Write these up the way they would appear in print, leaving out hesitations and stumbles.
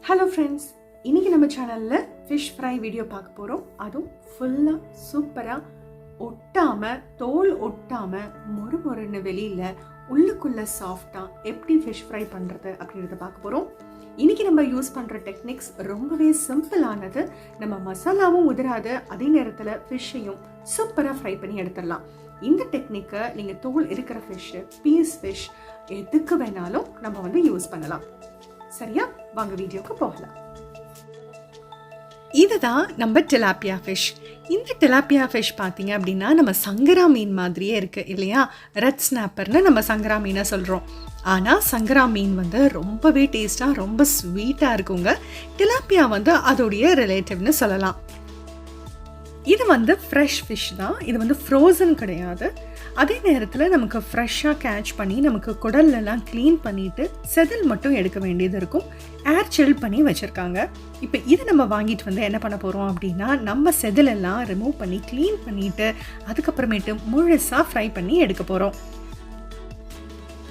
Hello friends, இன்றைக்கி நம்ம சேனலில் ஃபிஷ் ஃப்ரை வீடியோ பார்க்க போகிறோம். அதுவும் ஃபுல்லாக சூப்பராக ஒட்டாமல், தோல் ஒட்டாமல், மொறுன்னு வெளியில் உள்ளுக்குள்ளே சாஃப்டாக எப்படி ஃபிஷ் ஃப்ரை பண்ணுறது அப்படின்றத பார்க்க போகிறோம். இன்றைக்கி நம்ம யூஸ் பண்ணுற டெக்னிக்ஸ் ரொம்பவே சிம்பிளானது. நம்ம மசாலாவும் உதிராது, அதே நேரத்தில் ஃபிஷ்ஷையும் சூப்பராக ஃப்ரை பண்ணி எடுத்துடலாம். இந்த டெக்னிக்கை நீங்கள் தோல் இருக்கிற ஃபிஷ்ஷு, பீஸ் ஃபிஷ் எதுக்கு வேணாலும் நம்ம யூஸ் பண்ணலாம். சரியா, வாங்க வீடியோக்கு போகலாம். இதுதான் நம்ம டிலாப்பியா ஃபிஷ். இந்த டிலாப்பியா ஃபிஷ் பார்த்தீங்க அப்படின்னா நம்ம சங்கரா மீன் மாதிரியே இருக்குது இல்லையா? ரெட் ஸ்னாப்பர்னு நம்ம சங்கரா மீனை சொல்கிறோம். ஆனால் சங்கரா மீன் ரொம்பவே டேஸ்ட்டாக, ரொம்ப ஸ்வீட்டாக இருக்குங்க. டிலாப்பியா அதோடைய ரிலேட்டிவ்னு சொல்லலாம். இது ஃப்ரெஷ் ஃபிஷ் தான். இது ஃப்ரோசன் கிடையாது. அதே நேரத்தில் நமக்கு ஃப்ரெஷ்ஷாக கேட்ச் பண்ணி நமக்கு குடல்லாம் க்ளீன் பண்ணிவிட்டு செதில் மட்டும் எடுக்க வேண்டியது இருக்கும். ஏர் சில் பண்ணி வச்சுருக்காங்க. இப்போ இது நம்ம வாங்கிட்டு என்ன பண்ண போகிறோம் அப்படின்னா, நம்ம செதிலெல்லாம் ரிமூவ் பண்ணி க்ளீன் பண்ணிவிட்டு அதுக்கப்புறமேட்டு முழுசாக ஃப்ரை பண்ணி எடுக்க போகிறோம்.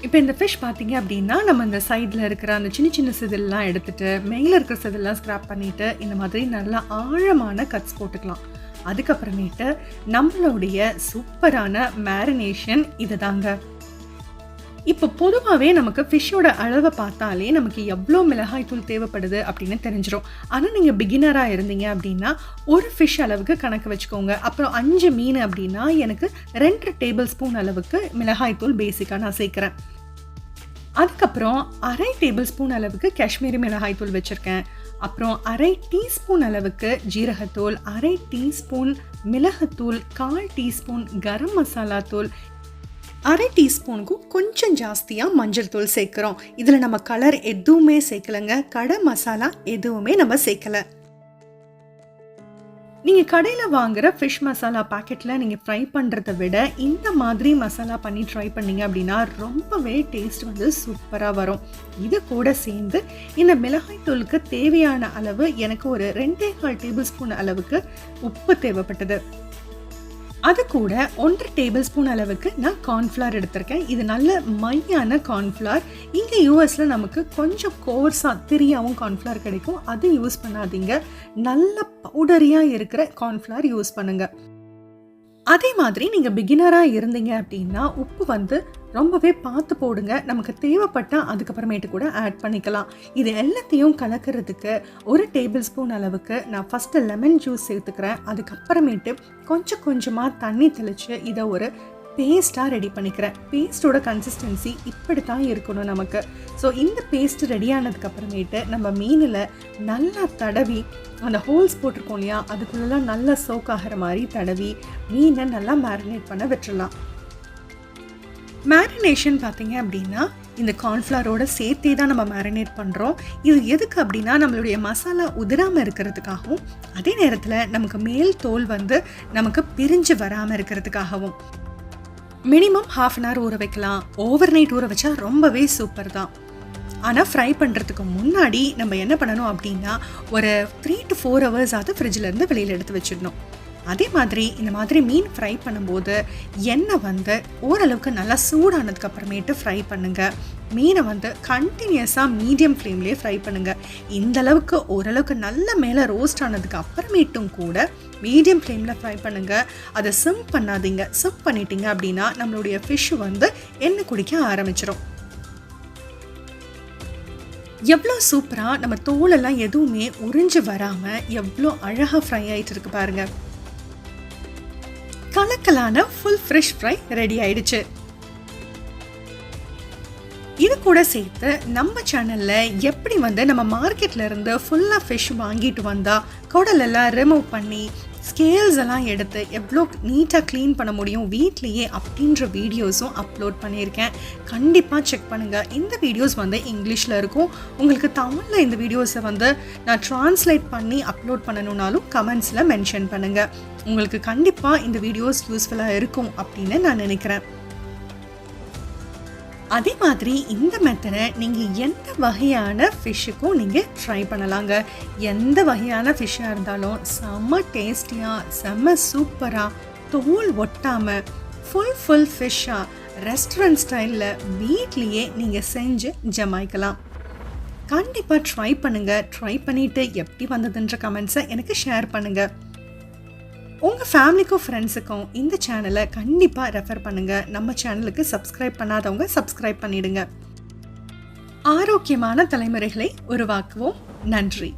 இப்போ இந்த ஃபிஷ் பார்த்தீங்க அப்படின்னா, நம்ம இந்த சைடில் இருக்கிற அந்த சின்ன சின்ன செதிலெலாம் எடுத்துகிட்டு மேலே இருக்கிற செதிலெலாம் ஸ்க்ராப் பண்ணிவிட்டு இந்த மாதிரி நல்லா ஆழமான கட்ஸ் போட்டுக்கலாம். அதுக்கப்புறமேட்டு நம்மளுடைய சூப்பரான மேரினேஷன் இது தாங்க. இப்போ பொதுவாகவே நமக்கு ஃபிஷ்ஷோட அளவை பார்த்தாலே நமக்கு எவ்வளோ மிளகாய் தூள் தேவைப்படுது அப்படின்னு தெரிஞ்சிடும். ஆனால் நீங்கள் பிகினராக இருந்தீங்க அப்படின்னா ஒரு ஃபிஷ் அளவுக்கு கணக்கு வச்சுக்கோங்க. அப்புறம் 5 மீன் அப்படின்னா எனக்கு 2 டேபிள் ஸ்பூன் அளவுக்கு மிளகாய் தூள் பேசிக்காக நான் சேர்க்குறேன். அதுக்கப்புறம் 1/2 டேபிள் ஸ்பூன் அளவுக்கு காஷ்மீரி மிளகாய் தூள் வச்சுருக்கேன். அப்புறம் 1/2 டீஸ்பூன் அளவுக்கு ஜீரகத்தூள், 1/2 டீஸ்பூன் மிளகுத்தூள், 1/4 டீஸ்பூன் கரம் மசாலா தூள், 1/2 டீஸ்பூனுக்கும் கொஞ்சம் ஜாஸ்தியாக மஞ்சள் தூள் சேர்க்குறோம். இதில் நம்ம கலர் எதுவுமே சேர்க்கலைங்க. கடை மசாலா எதுவுமே நம்ம சேர்க்கலை. நீங்கள் கடையில் வாங்குகிற ஃபிஷ் மசாலா பாக்கெட்டில் நீங்கள் ஃப்ரை பண்ணுறத விட இந்த மாதிரி மசாலா பண்ணி ட்ரை பண்ணிங்க அப்படின்னா ரொம்பவே டேஸ்ட் சூப்பராக வரும். இது கூட சேர்ந்து இந்த மிளகாய் தூளுக்கு தேவையான அளவு எனக்கு ஒரு 2.25 டேபிள் ஸ்பூன் அளவுக்கு உப்பு தேவைப்பட்டது. அது கூட 1 டேபிள் ஸ்பூன் அளவுக்கு நான் கார்ன்ஃப்ளவர் எடுத்திருக்கேன். இது நல்ல மையான கார்ன்ஃப்ளவர். இங்கே யூஎஸில் நமக்கு கொஞ்சம் கோர்ஸாக திரியாகவும் கார்ன்ஃப்ளவர் கிடைக்கும். அது யூஸ் பண்ணாதீங்க. நல்ல பவுடரியாக இருக்கிற கார்ன்ஃப்ளவர் யூஸ் பண்ணுங்கள். அதே மாதிரி நீங்கள் பிகினராக இருந்தீங்க அப்படின்னா உப்பு ரொம்பவே பார்த்து போடுங்க. நமக்கு தேவைப்பட்டால் அதுக்கப்புறமேட்டு கூட ஆட் பண்ணிக்கலாம். இது எல்லாத்தையும் கலக்கிறதுக்கு 1 டேபிள் ஸ்பூன் அளவுக்கு நான் ஃபஸ்ட்டு லெமன் ஜூஸ் சேர்த்துக்கிறேன். அதுக்கப்புறமேட்டு கொஞ்சம் கொஞ்சமாக தண்ணி தெளித்து இதை ஒரு பேஸ்ட்டாக ரெடி பண்ணிக்கிறேன். பேஸ்ட்டோட கன்சிஸ்டன்சி இப்படி தான் இருக்கணும் நமக்கு. ஸோ இந்த பேஸ்ட் ரெடி ஆனதுக்கப்புறமேட்டு நம்ம மீனில் நல்லா தடவி, அந்த ஹோல்ஸ் போட்டிருக்கோம் இல்லையா, அதுக்குள்ளெல்லாம் நல்லா சோக் ஆகிற மாதிரி தடவி மீனை நல்லா மேரினேட் பண்ண விட்டுடலாம். மேரினேஷன் பார்த்தீங்க அப்படின்னா இந்த கார்ன்ஃப்ளவரோட சேர்த்தே தான் நம்ம மேரினேட் பண்ணுறோம். இது எதுக்கு அப்படின்னா நம்மளுடைய மசாலா உதிராமல் இருக்கிறதுக்காகவும், அதே நேரத்தில் நமக்கு மேல் தோல் நமக்கு பிரிஞ்சு வராமல் இருக்கிறதுக்காகவும். மினிமம் 1/2 hour ஊற வைக்கலாம். ஓவர் நைட் ஊற வச்சா ரொம்பவே சூப்பர் தான். ஆனால் ஃப்ரை பண்ணுறதுக்கு முன்னாடி நம்ம என்ன பண்ணணும் அப்படின்னா ஒரு 3 to 4 hours ஃப்ரிட்ஜிலேருந்து வெளியில் எடுத்து வச்சிடணும். அதே மாதிரி இந்த மாதிரி மீன் ஃப்ரை பண்ணும்போது எண்ணெய் ஓரளவுக்கு நல்லா சூடானதுக்கு அப்புறமேட்டு ஃப்ரை பண்ணுங்கள். மீனை கண்டினியூஸாக மீடியம் ஃப்ளேம்லேயே ஃப்ரை பண்ணுங்கள். இந்தளவுக்கு ஓரளவுக்கு நல்ல மேலே ரோஸ்ட் ஆனதுக்கு அப்புறமேட்டும் கூட மீடியம் ஃப்ளேமில் ஃப்ரை பண்ணுங்கள். அதை சிம் பண்ணாதீங்க. சிம் பண்ணிட்டீங்க அப்படின்னா நம்மளுடைய ஃபிஷ்ஷு எண்ணெய் குடிக்க ஆரம்பிச்சிடும். எவ்வளோ சூப்பராக நம்ம தோலெல்லாம் எதுவுமே உறிஞ்சு வராமல் எவ்வளோ அழகாக ஃப்ரை ஆகிட்டு இருக்கு பாருங்கள். கலக்கலான ஃபுல் ஃப்ரெஷ் ஃப்ரை ரெடி ஆயிடுச்சு. இது கூட சேர்த்து நம்ம சேனலில் எப்படி நம்ம மார்க்கெட்டில் இருந்து ஃபுல்லாக ஃபிஷ் வாங்கிட்டு வந்தால் குடலெல்லாம் ரிமூவ் பண்ணி ஸ்கேல்ஸ் எல்லாம் எடுத்து எவ்வளோ நீட்டாக க்ளீன் பண்ண முடியும் வீட்லேயே அப்படின்ற வீடியோஸும் அப்லோட் பண்ணியிருக்கேன். கண்டிப்பாக செக் பண்ணுங்கள். இந்த வீடியோஸ் இங்கிலீஷில் இருக்கும். உங்களுக்கு தமிழில் இந்த வீடியோஸை நான் ட்ரான்ஸ்லேட் பண்ணி அப்லோட் பண்ணணுன்னாலும் கமெண்ட்ஸில் மென்ஷன் பண்ணுங்கள். உங்களுக்கு கண்டிப்பாக இந்த வீடியோஸ் யூஸ்ஃபுல்லாக இருக்கும் அப்படின்னு நான் நினைக்கிறேன். அதே மாதிரி இந்த மெத்தடை நீங்கள் எந்த வகையான ஃபிஷ்ஷுக்கும் நீங்கள் ட்ரை பண்ணலாங்க. எந்த வகையான ஃபிஷ்ஷாக இருந்தாலும் செம்ம டேஸ்டியாக, செம்ம சூப்பராக, தோல் ஒட்டாமல் ஃபுல் ஃபிஷ்ஷாக ரெஸ்டாரண்ட் ஸ்டைலில் வீட்லேயே நீங்கள் செஞ்சு ஜமாய்க்கலாம். கண்டிப்பாக ட்ரை பண்ணுங்கள். ட்ரை பண்ணிவிட்டு எப்படி வந்ததுன்ற கமெண்ட்ஸை எனக்கு ஷேர் பண்ணுங்கள். உங்கள் ஃபேமிலிக்கும் ஃப்ரெண்ட்ஸுக்கும் இந்த சேனலை கண்டிப்பாக ரெஃபர் பண்ணுங்கள். நம்ம சேனலுக்கு சப்ஸ்கிரைப் பண்ணாதவங்க சப்ஸ்கிரைப் பண்ணிடுங்க. ஆரோக்கியமான தலைமுறைகளை உருவாக்குவோம். நன்றி.